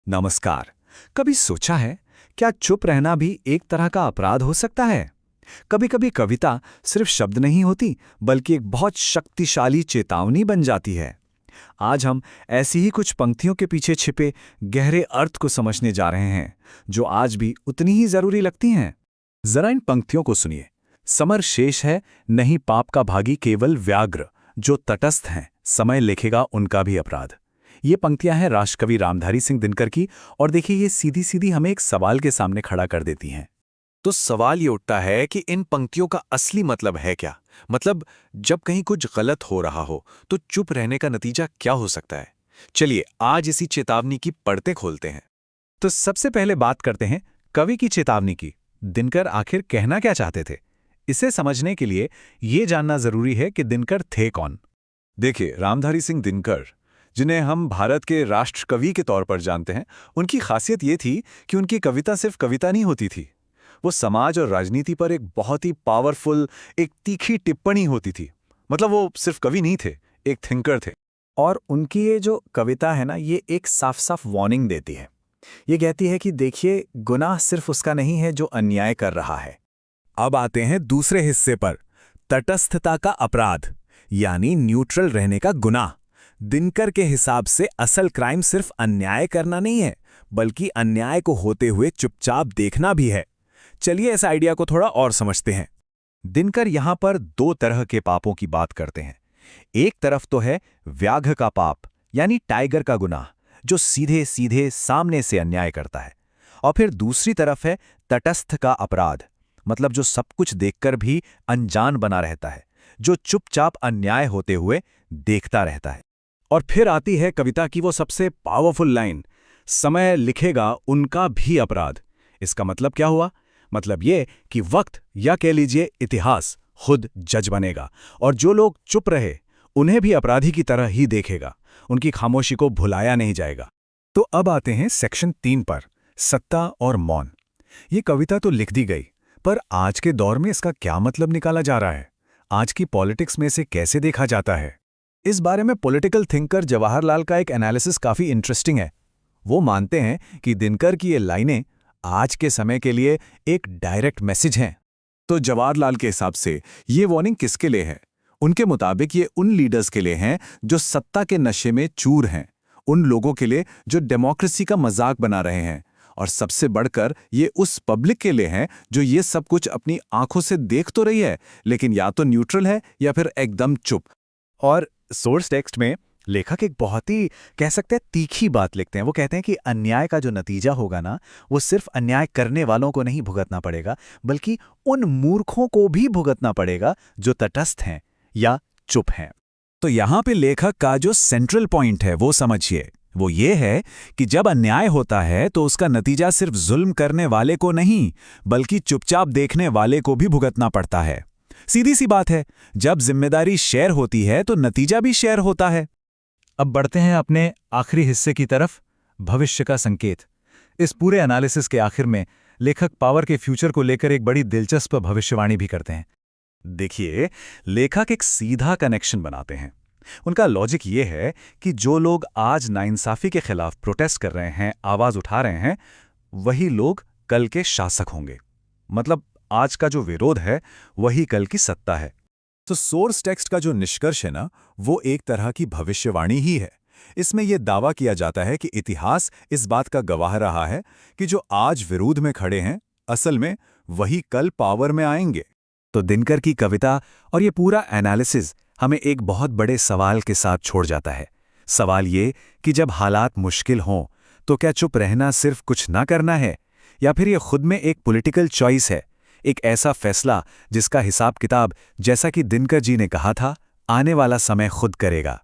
नमस्कार। कभी सोचा है क्या चुप रहना भी एक तरह का अपराध हो सकता है? कभी कभी कविता सिर्फ शब्द नहीं होती बल्कि एक बहुत शक्तिशाली चेतावनी बन जाती है। आज हम ऐसी ही कुछ पंक्तियों के पीछे छिपे गहरे अर्थ को समझने जा रहे हैं जो आज भी उतनी ही जरूरी लगती हैं। जरा इन पंक्तियों को सुनिए। समर शेष है नहीं पाप का भागी केवल व्याघ्र, जो तटस्थ हैं समय लिखेगा उनका भी अपराध। ये पंक्तियां हैं राष्ट्रकवि रामधारी सिंह दिनकर की, और देखिए ये सीधी सीधी हमें एक सवाल के सामने खड़ा कर देती हैं। तो सवाल ये उठता है कि इन पंक्तियों का असली मतलब है क्या? मतलब जब कहीं कुछ गलत हो रहा हो तो चुप रहने का नतीजा क्या हो सकता है? चलिए आज इसी चेतावनी की परतें खोलते हैं। तो सबसे पहले बात करते हैं कवि की चेतावनी की। दिनकर आखिर कहना क्या चाहते थे? इसे समझने के लिए ये जानना जरूरी है कि दिनकर थे कौन। देखिए, रामधारी सिंह दिनकर, जिन्हें हम भारत के राष्ट्र कवि के तौर पर जानते हैं, उनकी खासियत ये थी कि उनकी कविता सिर्फ कविता नहीं होती थी। वो समाज और राजनीति पर एक बहुत ही पावरफुल, एक तीखी टिप्पणी होती थी। मतलब वो सिर्फ कवि नहीं थे, एक थिंकर थे। और उनकी ये जो कविता है ना, ये एक साफ साफ वार्निंग देती है। ये कहती है कि देखिए, गुनाह सिर्फ उसका नहीं है जो अन्याय कर रहा है। अब आते हैं दूसरे हिस्से पर, तटस्थता का अपराध यानी न्यूट्रल रहने का गुनाह। दिनकर के हिसाब से असल क्राइम सिर्फ अन्याय करना नहीं है, बल्कि अन्याय को होते हुए चुपचाप देखना भी है। चलिए इस आइडिया को थोड़ा और समझते हैं। दिनकर यहां पर दो तरह के पापों की बात करते हैं। एक तरफ तो है व्याघ्र का पाप यानी टाइगर का गुनाह, जो सीधे सीधे सामने से अन्याय करता है। और फिर दूसरी तरफ है तटस्थ का अपराध, मतलब जो सब कुछ देखकर भी अनजान बना रहता है, जो चुपचाप अन्याय होते हुए देखता रहता है। और फिर आती है कविता की वो सबसे पावरफुल लाइन, समय लिखेगा उनका भी अपराध। इसका मतलब क्या हुआ? मतलब ये कि वक्त या कह लीजिए इतिहास खुद जज बनेगा, और जो लोग चुप रहे उन्हें भी अपराधी की तरह ही देखेगा। उनकी खामोशी को भुलाया नहीं जाएगा। तो अब आते हैं सेक्शन 3 पर, सत्ता और मौन। ये कविता तो लिख दी गई, पर आज के दौर में इसका क्या मतलब निकाला जा रहा है? आज की पॉलिटिक्स में इसे कैसे देखा जाता है? इस बारे में पॉलिटिकल थिंकर जवाहरलाल का एक एनालिसिस काफी इंटरेस्टिंग है। वो मानते हैं कि दिनकर की ये लाइनें आज के समय के लिए एक डायरेक्ट मैसेज हैं। तो जवाहरलाल के हिसाब से ये वार्निंग किसके लिए है? उनके मुताबिक ये उन लीडर्स के लिए हैं जो सत्ता के नशे में चूर हैं, उन लोगों के लिए जो डेमोक्रेसी का मजाक बना रहे हैं, और सबसे बढ़कर ये उस पब्लिक के लिए हैं जो ये सब कुछ अपनी आंखों से देख तो रही है, लेकिन या तो न्यूट्रल है या फिर एकदम चुप। और सोर्स टेक्स्ट में लेखक एक बहुत ही कह सकते हैं तीखी बात लिखते हैं। वो कहते हैं कि अन्याय का जो नतीजा होगा ना, वो सिर्फ अन्याय करने वालों को नहीं भुगतना पड़ेगा, बल्कि उन मूर्खों को भी भुगतना पड़ेगा जो तटस्थ हैं या चुप हैं। तो यहां पे लेखक का जो सेंट्रल पॉइंट है वो समझिए। वो ये है कि जब अन्याय होता है तो उसका नतीजा सिर्फ जुल्म करने वाले को नहीं, बल्कि चुपचाप देखने वाले को भी भुगतना पड़ता है। सीधी सी बात है, जब जिम्मेदारी शेयर होती है तो नतीजा भी शेयर होता है। अब बढ़ते हैं अपने आखिरी हिस्से की तरफ, भविष्य का संकेत। इस पूरे एनालिसिस के आखिर में लेखक पावर के फ्यूचर को लेकर एक बड़ी दिलचस्प भविष्यवाणी भी करते हैं। देखिए, लेखक एक सीधा कनेक्शन बनाते हैं। उनका लॉजिक ये है कि जो लोग आज नाइंसाफी के खिलाफ प्रोटेस्ट कर रहे हैं, आवाज उठा रहे हैं, वही लोग कल के शासक होंगे। मतलब आज का जो विरोध है वही कल की सत्ता है। तो सोर्स टेक्स्ट का जो निष्कर्ष है ना, वो एक तरह की भविष्यवाणी ही है। इसमें यह दावा किया जाता है कि इतिहास इस बात का गवाह रहा है कि जो आज विरोध में खड़े हैं, असल में वही कल पावर में आएंगे। तो दिनकर की कविता और ये पूरा एनालिसिस हमें एक बहुत बड़े सवाल के साथ छोड़ जाता है। सवाल ये कि जब हालात मुश्किल हों तो क्या चुप रहना सिर्फ कुछ ना करना है, या फिर ये खुद में एक पॉलिटिकल चॉइस है, एक ऐसा फैसला जिसका हिसाब किताब, जैसा कि दिनकर जी ने कहा था, आने वाला समय खुद करेगा।